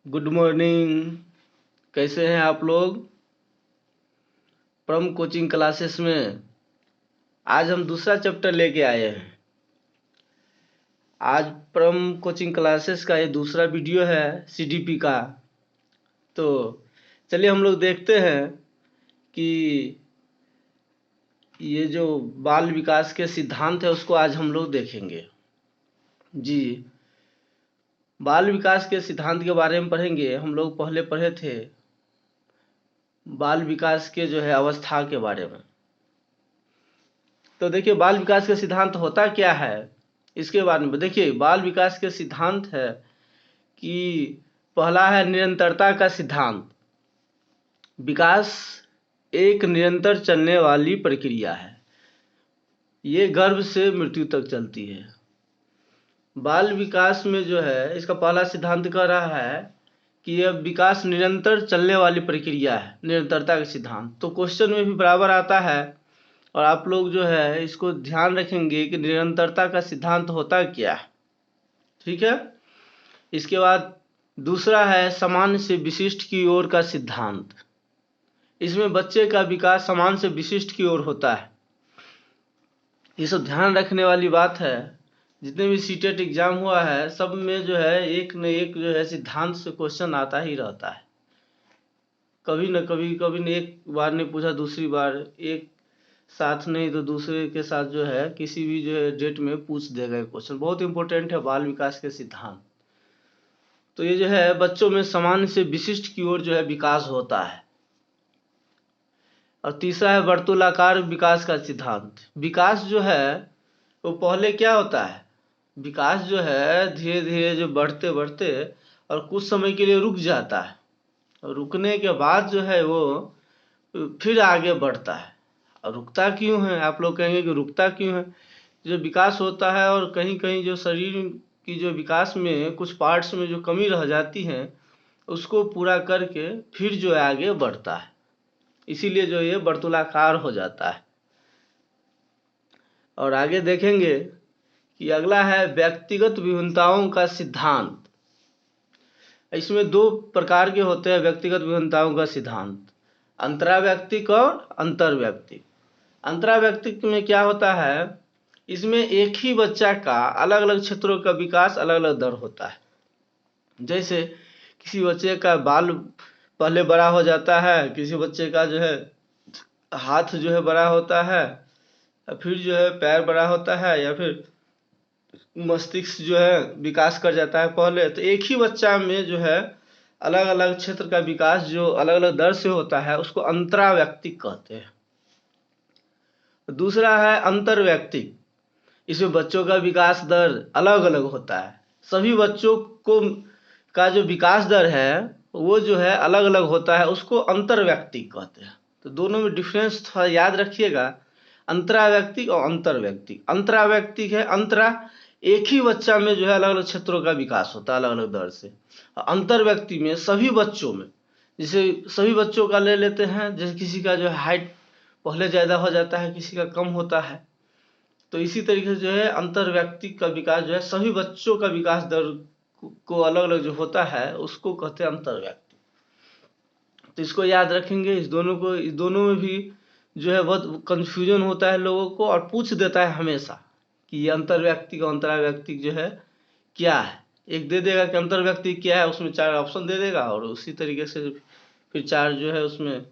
Good morning. कैसे हैं आप लोग? परम कोचिंग क्लासेस में आज हम दूसरा चैप्टर लेके आए हैं। आज परम कोचिंग क्लासेस का ये दूसरा वीडियो है सीडीपी का। तो चलिए हम लोग देखते हैं कि ये जो बाल विकास के सिद्धांत है उसको आज हम लोग देखेंगे। जी, बाल विकास के सिद्धांत के बारे में पढ़ेंगे। हम लोग पहले पढ़े थे बाल विकास के जो है अवस्था के बारे में। तो देखिए बाल विकास के सिद्धांत होता क्या है इसके बारे में देखिए। बाल विकास के सिद्धांत है कि पहला है निरंतरता का सिद्धांत। विकास एक निरंतर चलने वाली प्रक्रिया है, ये गर्भ से मृत्यु तक चलती है। बाल विकास में जो है इसका पहला सिद्धांत कह रहा है कि यह विकास निरंतर चलने वाली प्रक्रिया है, निरंतरता का सिद्धांत। तो क्वेश्चन में भी बराबर आता है और आप लोग जो है इसको ध्यान रखेंगे कि निरंतरता का सिद्धांत होता क्या है। ठीक है। इसके बाद दूसरा है सामान्य से विशिष्ट की ओर का सिद्धांत। इसमें बच्चे का विकास सामान्य से विशिष्ट की ओर होता है। ये सब ध्यान रखने वाली बात है। जितने भी सीटेट एग्जाम हुआ है सब में जो है एक न एक जो है सिद्धांत से क्वेश्चन आता ही रहता है। कभी न एक बार नहीं पूछा, दूसरी बार एक साथ नहीं तो दूसरे के साथ जो है किसी भी जो है डेट में पूछ देगा क्वेश्चन। बहुत इंपॉर्टेंट है बाल विकास के सिद्धांत। तो ये जो है बच्चों में सामान्य से विशिष्ट की ओर जो है विकास होता है। और तीसरा है वर्तुलाकार विकास का सिद्धांत। विकास जो है वो पहले क्या होता है, विकास जो है धीरे धीरे जो बढ़ते बढ़ते और कुछ समय के लिए रुक जाता है और रुकने के बाद जो है वो फिर आगे बढ़ता है। और रुकता क्यों है, आप लोग कहेंगे कि रुकता क्यों है। जो विकास होता है और कहीं कहीं जो शरीर की जो विकास में कुछ पार्ट्स में जो कमी रह जाती है उसको पूरा करके फिर जो है आगे बढ़ता है, इसीलिए जो ये वर्तुलाकार हो जाता है। और आगे देखेंगे कि अगला है व्यक्तिगत विभिन्नताओं का सिद्धांत। इसमें दो प्रकार के होते हैं व्यक्तिगत विभिन्नताओं का सिद्धांत, अंतराव्यक्तिक और अंतर्व्यक्तिक। अंतराव्यक्तिक में क्या होता है, इसमें एक ही बच्चा का अलग अलग क्षेत्रों का विकास अलग अलग दर होता है। जैसे किसी बच्चे का बाल पहले बड़ा हो जाता है, किसी बच्चे का जो है हाथ जो है बड़ा होता है, फिर जो है पैर बड़ा होता है, या फिर मस्तिष्क जो है विकास कर जाता है पहले। तो एक ही बच्चा में जो है अलग अलग क्षेत्र का विकास जो अलग अलग दर से होता है उसको अंतराव्यक्तिक कहते हैं। दूसरा है अंतर्व्यक्तिक। इसमें बच्चों का विकास दर अलग अलग होता है। सभी बच्चों को का जो विकास दर है वो जो है अलग अलग होता है, उसको अंतर्व्यक्तिक कहते हैं। तो दोनों में डिफरेंस थोड़ा याद रखिएगा, अंतराव्यक्तिक और अंतर्व्यक्तिक। अंतराव्यक्तिक है अंतरा, एक ही बच्चा में जो है अलग अलग क्षेत्रों का विकास होता है अलग अलग दर से। अंतर्व्यक्ति में सभी बच्चों में, जैसे सभी बच्चों का ले लेते हैं, जैसे किसी का जो है हाइट पहले ज़्यादा हो जाता है, किसी का कम होता है। तो इसी तरीके से जो है अंतर्व्यक्तिक का विकास जो है सभी बच्चों का विकास दर को अलग अलग जो होता है उसको कहते हैं अंतर्व्यक्तिक। तो इसको याद रखेंगे। इस दोनों में भी जो है बहुत कंफ्यूजन होता है लोगों को और पूछ देता है हमेशा कि ये अंतर्व्यक्तिक और अंतराव्यक्तिक जो है क्या है। एक दे देगा कि अंतर्व्यक्तिक क्या है, उसमें 4 ऑप्शन दे देगा और उसी तरीके से फिर 4 जो है उसमें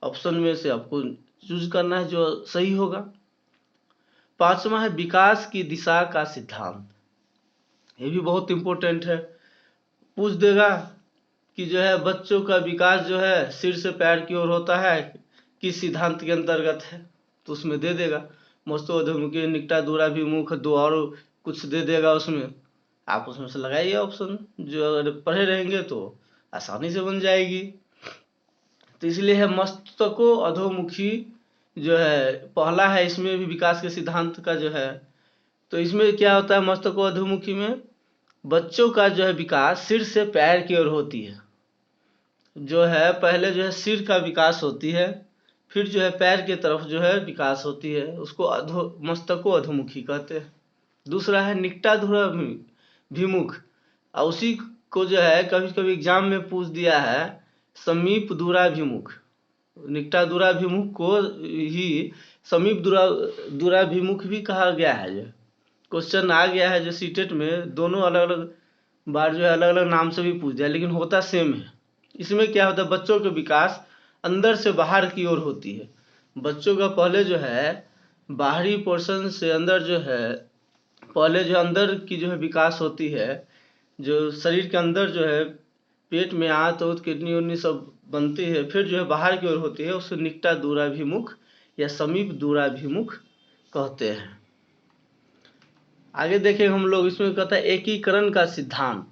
ऑप्शन में से आपको चूज करना है जो सही होगा। पांचवा है विकास की दिशा का सिद्धांत। ये भी बहुत इंपॉर्टेंट है। पूछ देगा कि जो है बच्चों का विकास जो है सिर से पैर की ओर होता है, किस सिद्धांत के अंतर्गत है, तो उसमें दे देगा मस्तोअधोमुखी निकटा दूराभिमुख, दो और कुछ दे देगा उसमें। आप उसमें से लगाइए ऑप्शन, जो अगर पढ़े रहेंगे तो आसानी से बन जाएगी। तो इसलिए है मस्तको अधोमुखी जो है पहला है, इसमें भी विकास के सिद्धांत का जो है। तो इसमें क्या होता है, मस्तको अधोमुखी में बच्चों का जो है विकास सिर से पैर की ओर होती है। जो है पहले जो है सिर का विकास होती है, फिर जो है पैर की तरफ जो है विकास होती है, उसको मस्तको अधोमुखी कहते हैं। दूसरा है निकटाधुराभिमुख, और उसी को जो है कभी कभी एग्जाम में पूछ दिया है समीप दूराभिमुख, निकटा दूराभिमुख को ही समीप दूराभिमुख भी कहा गया है। जो क्वेश्चन आ गया है जो सीटेट में, दोनों अलग अलग बार जो है अलग अलग नाम से भी पूछ दिया, लेकिन होता सेम है। इसमें क्या होता है, बच्चों के विकास अंदर से बाहर की ओर होती है। बच्चों का पहले जो है बाहरी पोर्शन से अंदर जो है, पहले जो अंदर की जो है विकास होती है, जो शरीर के अंदर जो है पेट में आंत और किडनी उडनी सब बनती है, फिर जो है बाहर की ओर होती है, उसे निकटा दूराभिमुख या समीप दूराभिमुख कहते हैं। आगे देखें हम लोग, इसमें कहता है एकीकरण का सिद्धांत।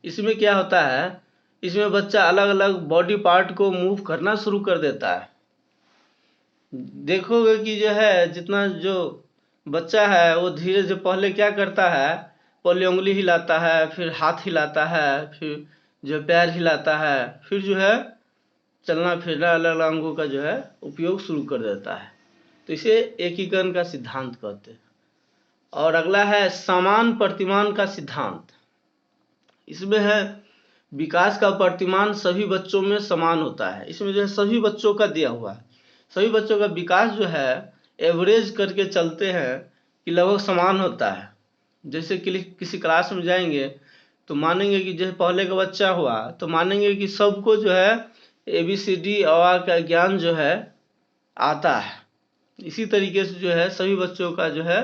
इसमें क्या होता है, इसमें बच्चा अलग अलग बॉडी पार्ट को मूव करना शुरू कर देता है। देखोगे कि जो है जितना जो बच्चा है वो धीरे से पहले क्या करता है, पहले उंगली हिलाता है, फिर हाथ हिलाता है, फिर जो पैर हिलाता है, फिर जो है चलना फिरना अलग अलग अंगों का जो है उपयोग शुरू कर देता है। तो इसे एकीकरण का सिद्धांत कहते हैं। और अगला है समान प्रतिमान का सिद्धांत। इसमें है विकास का प्रतिमान सभी बच्चों में समान होता है। इसमें जो है सभी बच्चों का दिया हुआ है, सभी बच्चों का विकास जो है एवरेज करके चलते हैं कि लगभग समान होता है। जैसे कि किसी क्लास में जाएंगे तो मानेंगे कि जैसे पहले का बच्चा हुआ तो मानेंगे कि सबको जो है ABCD अ का ज्ञान जो है आता है। इसी तरीके से जो है सभी बच्चों का जो है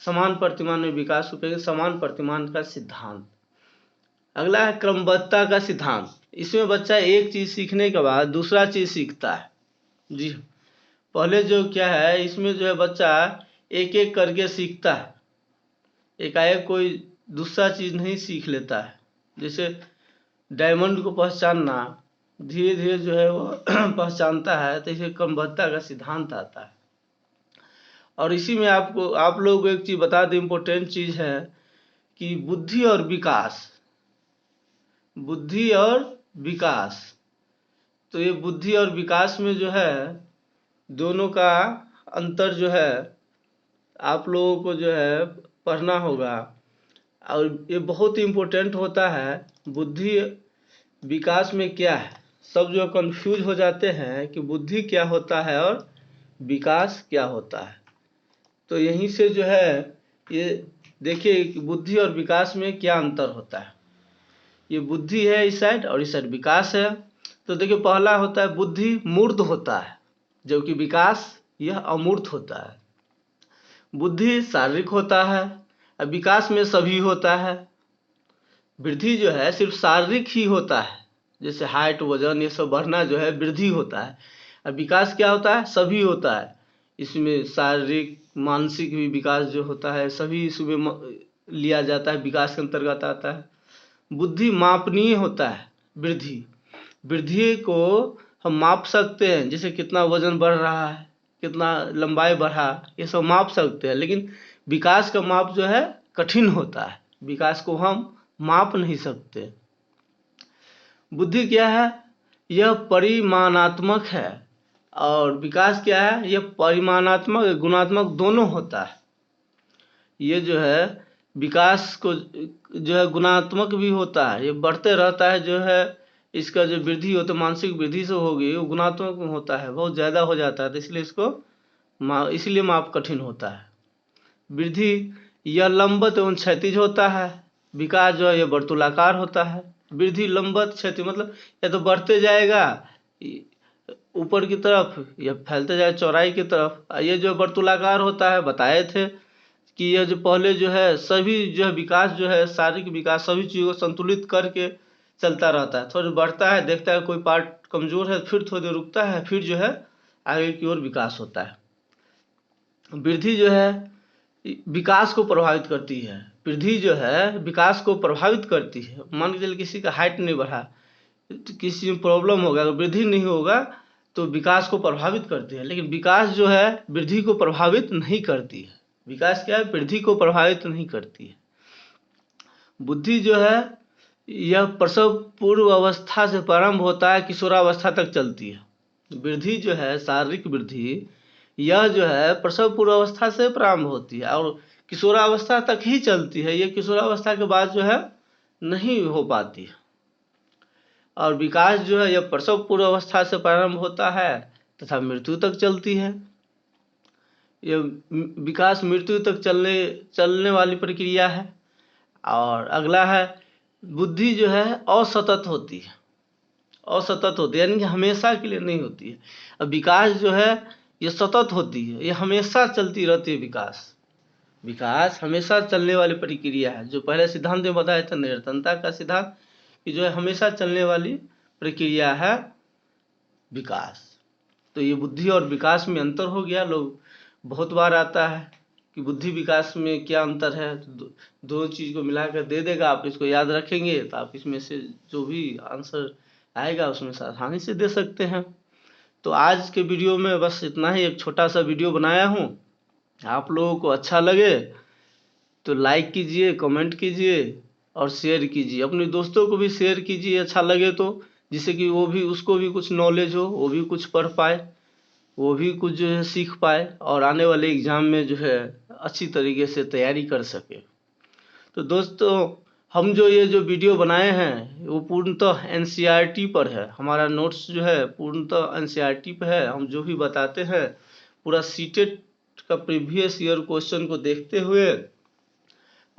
समान प्रतिमान में विकास होकर समान प्रतिमान का सिद्धांत। अगला है क्रमबद्धता का सिद्धांत। इसमें बच्चा एक चीज सीखने के बाद दूसरा चीज सीखता है। जी, पहले जो क्या है, इसमें जो है बच्चा एक एक करके सीखता है, एकाएक कोई दूसरा चीज नहीं सीख लेता है। जैसे डायमंड को पहचानना, धीरे धीरे जो है वो पहचानता है, तो इसे क्रमबद्धता का सिद्धांत आता है। और इसी में आप लोगों को एक चीज बता दें, इम्पोर्टेंट चीज है कि बुद्धि और विकास, बुद्धि और विकास, तो ये बुद्धि और विकास में जो है दोनों का अंतर जो है आप लोगों को जो है पढ़ना होगा। और ये बहुत ही इम्पोर्टेंट होता है। बुद्धि विकास में क्या है, सब जो कंफ्यूज हो जाते हैं कि बुद्धि क्या होता है और विकास क्या होता है। तो यहीं से जो है ये देखिए कि बुद्धि और विकास में क्या अंतर होता है। ये बुद्धि है इस साइड और इस साइड विकास है। तो देखिए पहला होता है बुद्धि मूर्त होता है, जबकि विकास यह अमूर्त होता है। बुद्धि शारीरिक होता है और विकास में सभी होता है। वृद्धि जो है सिर्फ शारीरिक ही होता है, जैसे हाइट वजन ये सब बढ़ना जो है वृद्धि होता है। और विकास क्या होता है, सभी होता है। इसमें शारीरिक मानसिक भी विकास जो होता है सभी इसमें लिया जाता है, विकास के अंतर्गत आता है। बुद्धि मापनीय होता है। वृद्धि वृद्धि को हम माप सकते हैं, जैसे कितना वजन बढ़ रहा है, कितना लंबाई बढ़ा, ये सब माप सकते हैं। लेकिन विकास का माप जो है कठिन होता है, विकास को हम माप नहीं सकते। बुद्धि क्या है, यह परिमाणात्मक है, और विकास क्या है, यह परिमाणात्मक गुणात्मक दोनों होता है। ये जो है विकास को जो है गुणात्मक भी होता है, ये बढ़ते रहता है। जो है इसका जो वृद्धि होता है मानसिक वृद्धि से होगी, वो गुणात्मक में होता है, बहुत ज़्यादा हो जाता है, तो इसलिए इसलिए माप कठिन होता है। वृद्धि यह लंबवत एवं क्षैतिज होता है, विकास जो है यह वर्तुलाकार होता है। वृद्धि लंबवत क्षैतिज मतलब या तो बढ़ते जाएगा ऊपर की तरफ या फैलते जाए चौड़ाई की तरफ। ये जो वर्तुलाकार होता है बताए थे कि यह जो पहले जो है सभी जो है विकास जो है शारीरिक विकास सभी चीज़ों को संतुलित करके चलता रहता है। थोड़ा बढ़ता है, देखता है कोई पार्ट कमजोर है, फिर थोड़ी देर रुकता है, फिर जो है आगे की ओर विकास होता है। वृद्धि जो है विकास को प्रभावित करती है। वृद्धि जो है विकास को प्रभावित करती है। मान के चलिए किसी का हाइट नहीं बढ़ा, किसी में प्रॉब्लम होगा, अगर वृद्धि नहीं होगा तो विकास को प्रभावित करती है। लेकिन विकास जो है वृद्धि को प्रभावित नहीं करती है। विकास क्या है, वृद्धि को प्रभावित नहीं करती है। बुद्धि जो है यह प्रसव पूर्व अवस्था से प्रारंभ होता है, किशोरावस्था तक चलती है। वृद्धि जो है शारीरिक वृद्धि यह जो है प्रसव पूर्व अवस्था से प्रारंभ होती है और किशोरावस्था तक ही चलती है। ये किशोरावस्था के बाद जो है नहीं हो पाती है। और विकास जो है यह प्रसव पूर्व अवस्था से प्रारंभ होता है तथा मृत्यु तक चलती है। यह विकास मृत्यु तक चलने वाली प्रक्रिया है। और अगला है बुद्धि जो है असतत होती है। असतत होती है यानी कि हमेशा के लिए नहीं होती है। अब विकास जो है ये सतत होती है, ये हमेशा चलती रहती है। विकास हमेशा चलने वाली प्रक्रिया है। जो पहले सिद्धांत में बताया था निरंतरता का सिद्धांत, कि जो है हमेशा चलने वाली प्रक्रिया है विकास। तो ये बुद्धि और विकास में अंतर हो गया। लोग बहुत बार आता है कि बुद्धि विकास में क्या अंतर है, तो दो चीज़ को मिलाकर दे देगा। आप इसको याद रखेंगे तो आप इसमें से जो भी आंसर आएगा उसमें से आसानी से दे सकते हैं। तो आज के वीडियो में बस इतना ही, एक छोटा सा वीडियो बनाया हूँ। आप लोगों को अच्छा लगे तो लाइक कीजिए, कमेंट कीजिए और शेयर कीजिए। अपने दोस्तों को भी शेयर कीजिए अच्छा लगे तो, जिससे कि वो भी, उसको भी कुछ नॉलेज हो, वो भी कुछ पढ़ पाए, वो भी कुछ जो है सीख पाए और आने वाले एग्ज़ाम में जो है अच्छी तरीके से तैयारी कर सके। तो दोस्तों, हम जो ये जो वीडियो बनाए हैं वो पूर्णतः एनसीईआरटी पर है। हमारा नोट्स जो है पूर्णतः एनसीईआरटी पर है। हम जो भी बताते हैं पूरा सीटेट का प्रीवियस ईयर क्वेश्चन को देखते हुए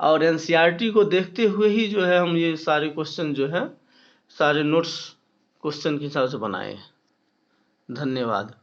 और एनसीईआरटी को देखते हुए ही जो है हम ये सारे क्वेश्चन जो है सारे नोट्स क्वेश्चन के हिसाब से बनाए हैं। धन्यवाद।